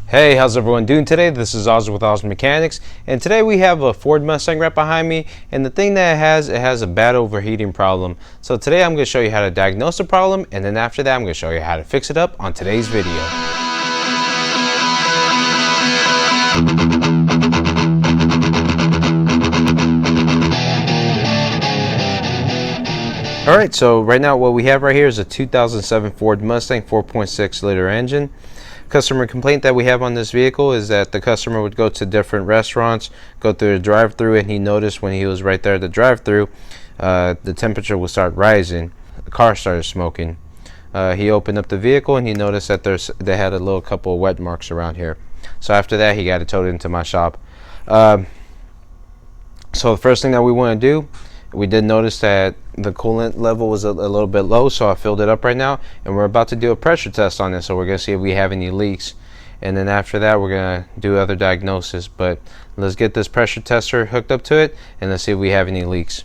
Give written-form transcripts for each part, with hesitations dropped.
Hey, how's everyone doing today? This is Oz with Oz Mechanics, and today we have a Ford Mustang right behind me, and the thing that it has a bad overheating problem. So today I'm going to show you how to diagnose the problem, and then after that I'm going to show you how to fix it up on today's video. Alright, so right now what we have right here is a 2007 Ford Mustang 4.6 liter engine. Customer complaint that we have on this vehicle is that the customer would go to different restaurants, go through the drive-through, and he noticed when he was right there at the drive-through, the temperature would start rising. The car started smoking. He opened up the vehicle and he noticed that they had a little couple of wet marks around here. So after that, he got it towed into my shop. So the first thing that we want to do, we did notice that the coolant level was a little bit low, so I filled it up right now, and we're about to do a pressure test on this. So we're going to see if we have any leaks, and then after that we're going to do other diagnosis. But let's get this pressure tester hooked up to it and let's see if we have any leaks.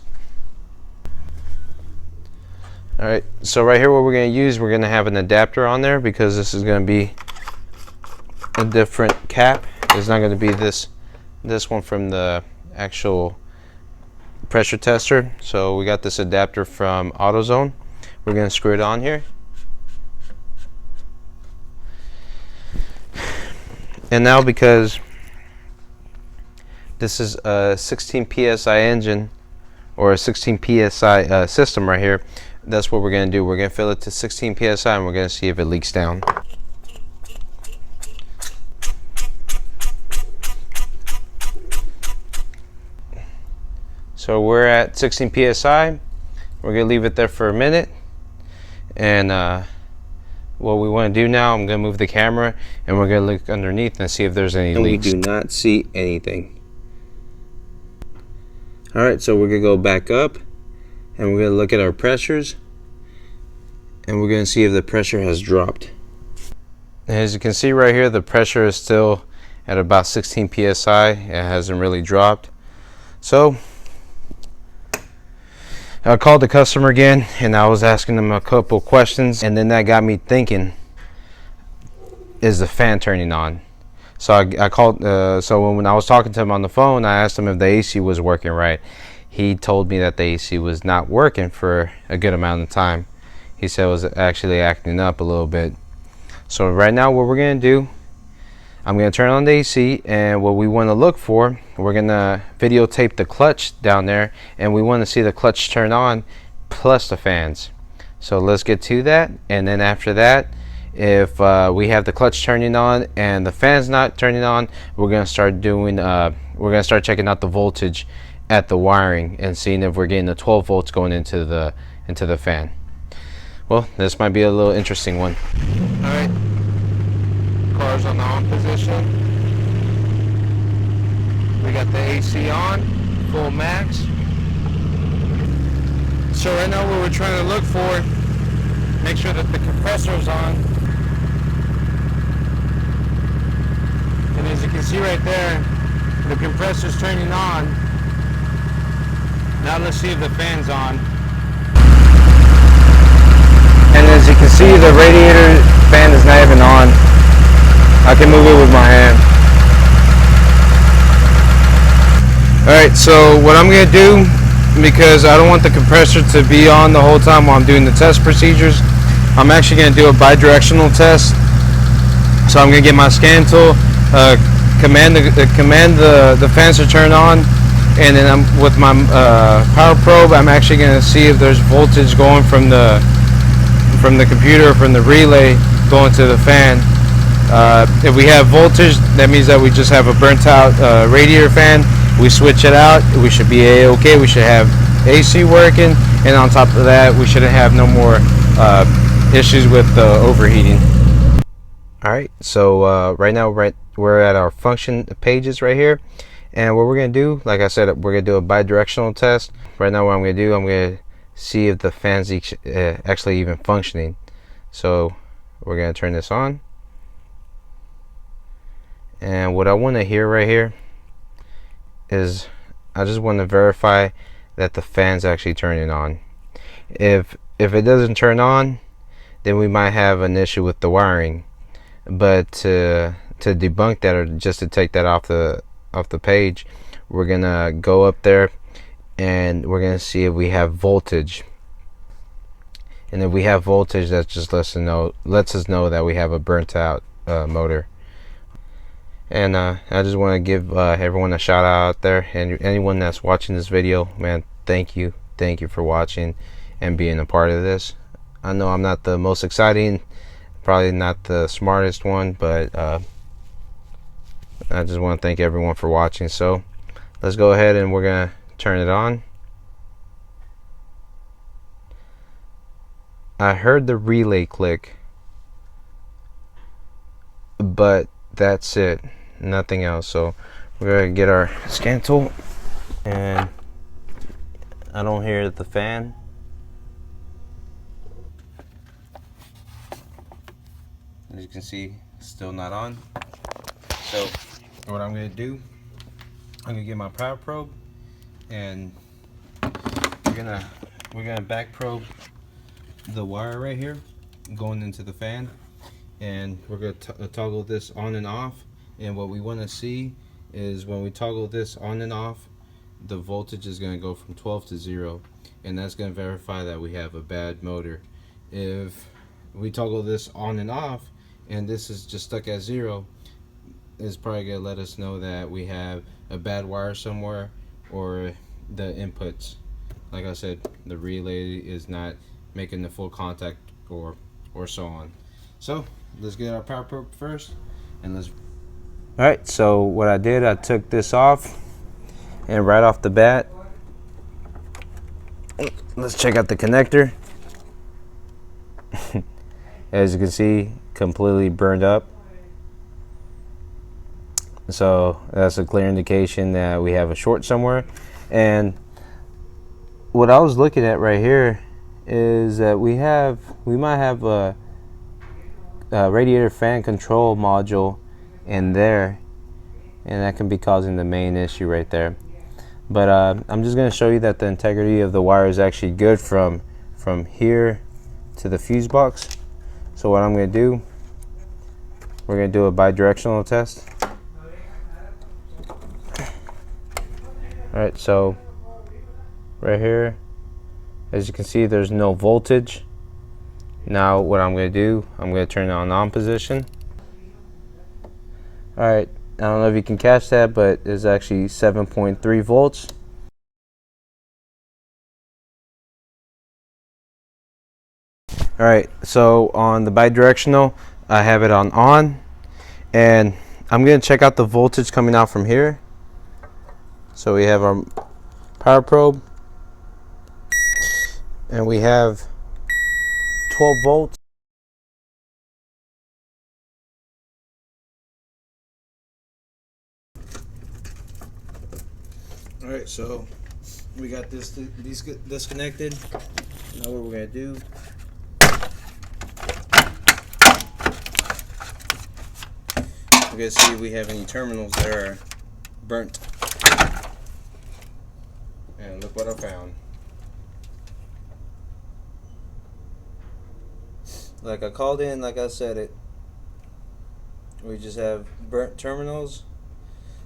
Alright, so right here what we're going to use, we're going to have an adapter on there because this is going to be a different cap. It's not going to be this one from the actual pressure tester. So we got this adapter from AutoZone. We're going to screw it on here, and now because this is a 16 psi engine or a 16 psi system right here, that's what we're going to do. We're going to fill it to 16 psi and we're going to see if it leaks down. So we're at 16 psi. We're going to leave it there for a minute. And what we want to do now, I'm going to move the camera and we're going to look underneath and see if there's any leaks. We do not see anything. Alright, so we're going to go back up and we're going to look at our pressures. And we're going to see if the pressure has dropped. And as you can see right here, the pressure is still at about 16 psi. It hasn't really dropped. So I called the customer again and I was asking them a couple questions, and then that got me thinking, is the fan turning on? So I called, so when I was talking to him on the phone, I asked him if the AC was working right. He told me that the AC was not working for a good amount of time. He said it was actually acting up a little bit. So right now what we're going to do, I'm going to turn on the AC, and what we want to look for, we're going to videotape the clutch down there, and we want to see the clutch turn on plus the fans. So let's get to that, and then after that, if we have the clutch turning on and the fans not turning on, we're going to start doing checking out the voltage at the wiring and seeing if we're getting the 12 volts going into the fan. Well, this might be a little interesting one. All right. Car's on the on position. We got the AC on, full max. So right now what we're trying to look for, make sure that the compressor's on. And as you can see right there, the compressor's turning on. Now let's see if the fan's on. And as you can see, the radiator fan is not even on. I can move it with my hand. Alright, so what I'm going to do, because I don't want the compressor to be on the whole time while I'm doing the test procedures, I'm actually going to do a bi-directional test. So I'm going to get my scan tool, command the fans to turn on, and then with my power probe, I'm actually going to see if there's voltage going from the computer, from the relay going to the fan. If we have voltage, that means that we just have a burnt out radiator fan. We switch it out, we should be okay. We should have AC working, and on top of that, we shouldn't have no more issues with overheating. Alright, so right now we're at our function pages right here, and what we're going to do, like I said, we're going to do a bi-directional test. Right now what I'm going to do, I'm going to see if the fan's actually even functioning. So we're going to turn this on. And what I want to hear right here is, I just want to verify that the fan's actually turning on. If it doesn't turn on, then we might have an issue with the wiring. But to debunk that, or just to take that off the page, we're gonna go up there and we're gonna see if we have voltage. And if we have voltage, that just lets us know that we have a burnt out motor. And I just want to give everyone a shout out there, and anyone that's watching this video, man, thank you for watching and being a part of this. I know I'm not the most exciting, probably not the smartest one, but I just want to thank everyone for watching. So let's go ahead and we're gonna turn it on. I heard the relay click, but that's it, nothing else. So we're gonna get our scan tool, and I don't hear the fan. As you can see, still not on. So what I'm gonna do, I'm gonna get my power probe, and we're gonna back probe the wire right here going into the fan, and we're going to toggle this on and off. And what we want to see is when we toggle this on and off, the voltage is going to go from 12 to 0, and that's going to verify that we have a bad motor. If we toggle this on and off and this is just stuck at 0, it's probably going to let us know that we have a bad wire somewhere, or the inputs, like I said, the relay is not making the full contact, or so on. So let's get our power probe first, and let's. All right, so what I did, I took this off, and right off the bat, let's check out the connector. As you can see, completely burned up. So that's a clear indication that we have a short somewhere. And what I was looking at right here is that we might have a radiator fan control module in there, and that can be causing the main issue right there. But I'm just going to show you that the integrity of the wire is actually good from here to the fuse box. So what I'm going to do, we're going to do a bi-directional test. Alright, so right here, as you can see, there's no voltage. Now what I'm going to do, I'm going to turn it on position. Alright, I don't know if you can catch that, but it's actually 7.3 volts. Alright, so on the bi-directional, I have it on, and I'm going to check out the voltage coming out from here. So we have our power probe, and we have 12 volts. All right, so we got these disconnected. Now what we're gonna do, we're gonna see if we have any terminals that are burnt. And look what I found. Like I called in, like I said it, we just have burnt terminals.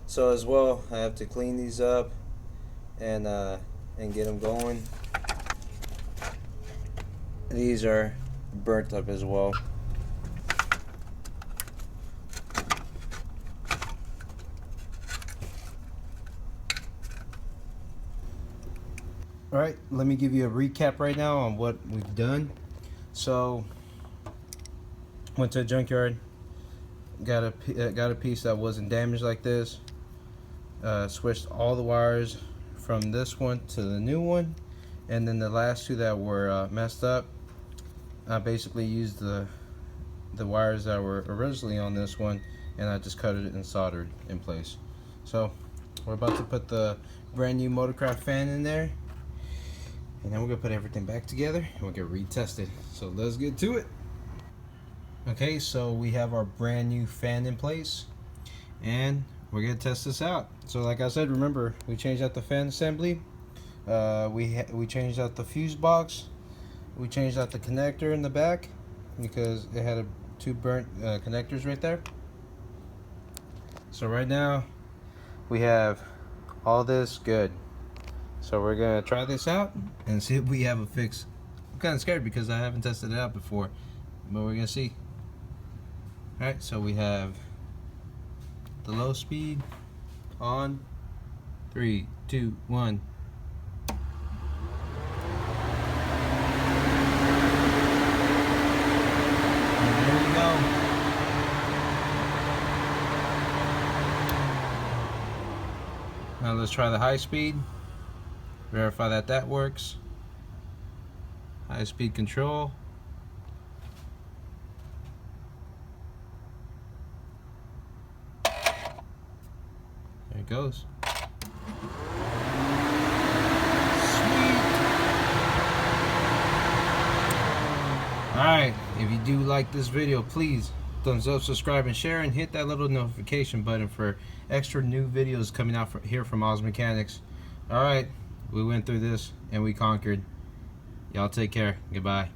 So as well, I have to clean these up and get them going. These are burnt up as well. Alright, let me give you a recap right now on what we've done. So, went to a junkyard, got a piece that wasn't damaged like this, switched all the wires from this one to the new one, and then the last two that were messed up, I basically used the wires that were originally on this one, and I just cut it and soldered in place. So we're about to put the brand new Motorcraft fan in there, and then we're gonna put everything back together and we'll get retested. So let's get to it. Okay, so we have our brand new fan in place, and we're gonna test this out. So like I said, remember, we changed out the fan assembly, we changed out the fuse box, we changed out the connector in the back because it had two burnt connectors right there. So right now we have all this good. So we're gonna try this out and see if we have a fix. I'm kind of scared because I haven't tested it out before, but we're gonna see. All right, so we have the low speed on. 3, 2, 1. And there we go. Now let's try the high speed. Verify that that works. High speed control. There it goes. Alright, if you do like this video, please thumbs up, subscribe, and share, and hit that little notification button for extra new videos coming out here from Oz Mechanics. Alright, we went through this and we conquered. Y'all take care. Goodbye.